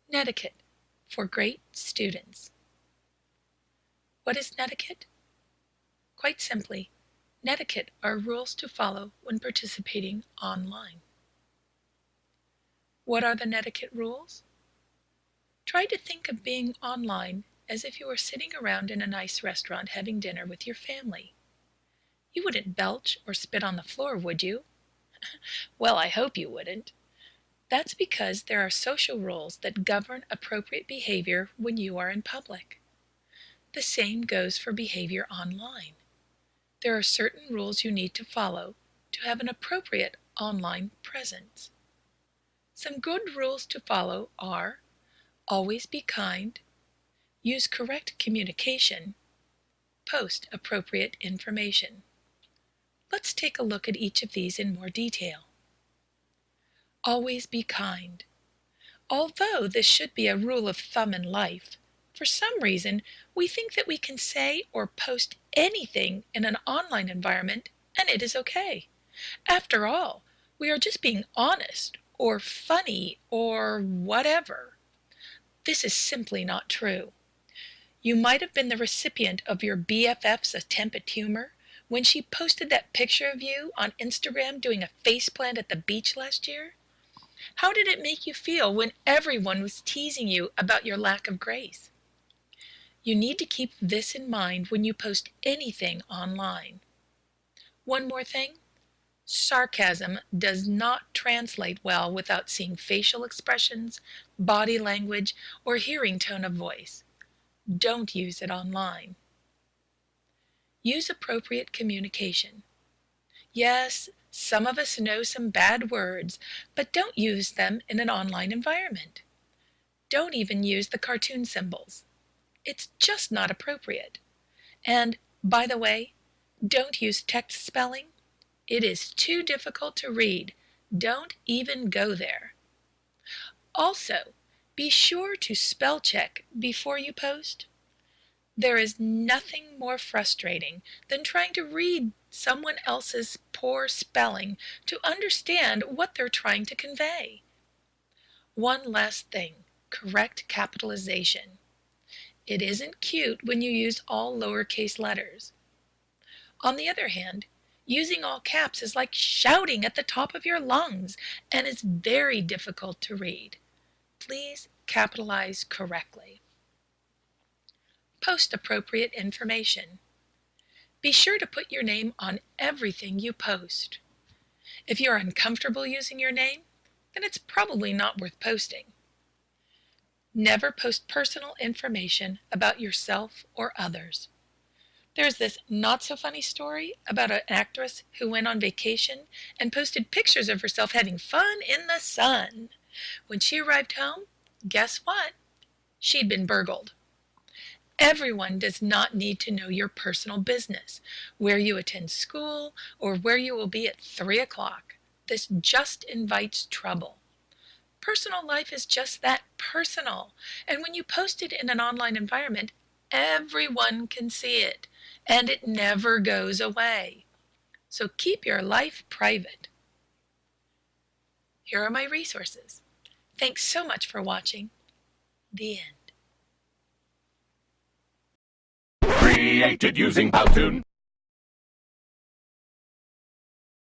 Netiquette for great students. What is netiquette? Quite simply, netiquette are rules to follow when participating online. What are the netiquette rules? Try to think of being online as if you were sitting around in a nice restaurant having dinner with your family. You wouldn't belch or spit on the floor, would you? Well, I hope you wouldn't. That's because there are social rules that govern appropriate behavior when you are in public. The same goes for behavior online. There are certain rules you need to follow to have an appropriate online presence. Some good rules to follow are: always be kind, use correct communication, post appropriate information. Let's take a look at each of these in more detail. Always be kind. Although this should be a rule of thumb in life, for some reason we think that we can say or post anything in an online environment and it is okay. After all, we are just being honest or funny or whatever. This is simply not true. You might have been the recipient of your BFF's attempt at humor when she posted that picture of you on Instagram doing a faceplant at the beach last year. How did it make you feel when everyone was teasing you about your lack of grace? You need to keep this in mind when you post anything online. One more thing, sarcasm does not translate well without seeing facial expressions, body language, or hearing tone of voice. Don't use it online. Use appropriate communication. Yes, some of us know some bad words, but don't use them in an online environment. Don't even use the cartoon symbols. It's just not appropriate. And, by the way, don't use text spelling. It is too difficult to read. Don't even go there. Also, be sure to spell check before you post. There is nothing more frustrating than trying to read someone else's poor spelling to understand what they're trying to convey. One last thing, correct capitalization. It isn't cute when you use all lowercase letters. On the other hand, using all caps is like shouting at the top of your lungs and is very difficult to read. Please capitalize correctly. Post appropriate information. Be sure to put your name on everything you post. If you're uncomfortable using your name, then it's probably not worth posting. Never post personal information about yourself or others. There's this not-so-funny story about an actress who went on vacation and posted pictures of herself having fun in the sun. When she arrived home, guess what? She'd been burgled. Everyone does not need to know your personal business, where you attend school, or where you will be at 3 o'clock. This just invites trouble. Personal life is just that, personal. And when you post it in an online environment, everyone can see it, and it never goes away. So keep your life private. Here are my resources. Thanks so much for watching. The end. Created using Powtoon.